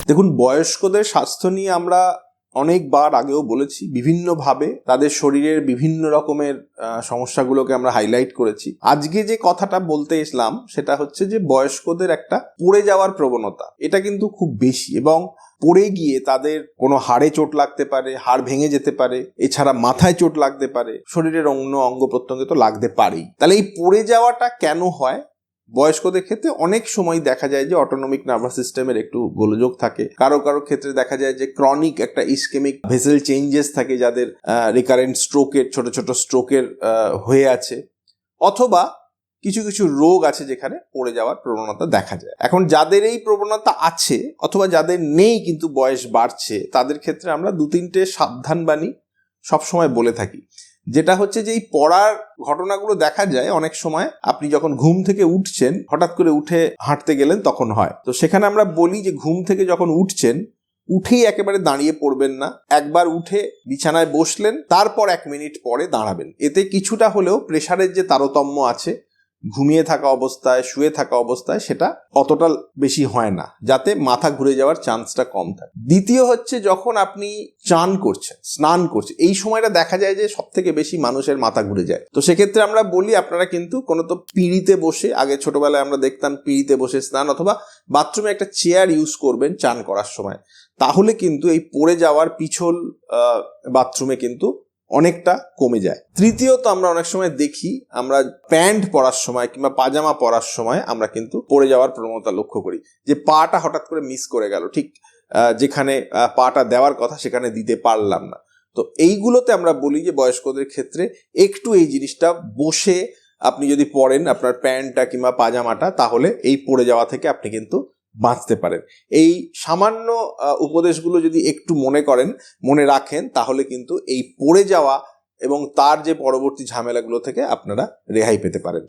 দেখুন, বয়স্কদের স্বাস্থ্য নিয়ে আমরা অনেকবার আগেও বলেছি, বিভিন্নভাবে তাদের শরীরের বিভিন্ন রকমের সমস্যাগুলোকে আমরা হাইলাইট করেছি। আজকে যে কথাটা বলতে এসলাম সেটা হচ্ছে যে বয়স্কদের একটা পড়ে যাওয়ার প্রবণতা, এটা কিন্তু খুব বেশি, এবং পড়ে গিয়ে তাদের কোনো হাড়ে চোট লাগতে পারে, হাড় ভেঙে যেতে পারে, এছাড়া মাথায় চোট লাগতে পারে, শরীরের অন্য অঙ্গ প্রত্যঙ্গে তো লাগতে পারেই। তাহলে এই পড়ে যাওয়াটা কেন হয়? বয়স্কদের ক্ষেত্রে অনেক সময় দেখা যায় যে অটোনমিক নার্ভাস সিস্টেমের একটু গোলযোগ থাকে, কারো কারো ক্ষেত্রে দেখা যায় যে ক্রনিক একটা ইসকেমিক ভেসেল চেঞ্জেস থাকে, যাদের রিকারেন্ট স্ট্রোকের, ছোট ছোট স্ট্রোকের হয়ে আছে, অথবা কিছু কিছু রোগ আছে যেখানে পড়ে যাওয়ার প্রবণতা দেখা যায়। এখন যাদের এই প্রবণতা আছে অথবা যাদের নেই কিন্তু বয়স বাড়ছে, তাদের ক্ষেত্রে আমরা 2-3টে সাবধানবাণী সবসময় বলে থাকি। যেটা হচ্ছে যে এই পড়ার ঘটনাগুলো দেখা যায় অনেক সময় আপনি যখন ঘুম থেকে উঠছেন, হঠাৎ করে উঠে হাঁটতে গেলেন, তখন হয়। তো সেখানে আমরা বলি যে ঘুম থেকে যখন উঠছেন, উঠেই একেবারে দাঁড়িয়ে পড়বেন না, একবার উঠে বিছানায় বসলেন, তারপর 1 মিনিট পরে দাঁড়াবেন। এতে কিছুটা হলেও প্রেশারের যে তারতম্য আছে ঘুমিয়ে থাকা অবস্থায়, শুয়ে থাকা অবস্থায়, সেটা অতটা বেশি হয় না, যাতে মাথা ঘুরে যাওয়ার চান্সটা কম থাকে। দ্বিতীয় হচ্ছে, যখন আপনি চান করছেন, স্নান করছেন, এই সময়টা দেখা যায় যে সব থেকে বেশি মানুষের মাথা ঘুরে যায়। তো সেক্ষেত্রে আমরা বলি আপনারা কিন্তু কোনো তো পিঁড়িতে বসে, আগে ছোটবেলায় আমরা দেখতাম পিঁড়িতে বসে স্নান, অথবা বাথরুমে একটা চেয়ার ইউজ করবেন চান করার সময়, তাহলে কিন্তু এই পড়ে যাওয়ার পিছল বাথরুমে কিন্তু অনেকটা কমে যায়। তৃতীয়ত, আমরা অনেক সময় দেখি, আমরা প্যান্ট পরার সময় কিংবা পাজামা পরার সময় আমরা কিন্তু পড়ে যাওয়ার প্রবণতা লক্ষ্য করি, যে পাটা হঠাৎ করে মিস করে গেল, ঠিক যেখানে পাটা দেওয়ার কথা সেখানে দিতে পারলাম না। তো এইগুলোতে আমরা বলি যে বয়স্কদের ক্ষেত্রে একটু এই জিনিসটা বসে আপনি যদি পরেন আপনার প্যান্টটা কিংবা পাজামাটা, তাহলে এই পড়ে যাওয়া থেকে আপনি কিন্তু বাঁচতে পারেন। এই সামান্য উপদেশগুলো যদি একটু মনে রাখেন, তাহলে কিন্তু এই পড়ে যাওয়া এবং তার যে পরবর্তী ঝামেলাগুলো থেকে আপনারা রেহাই পেতে পারেন।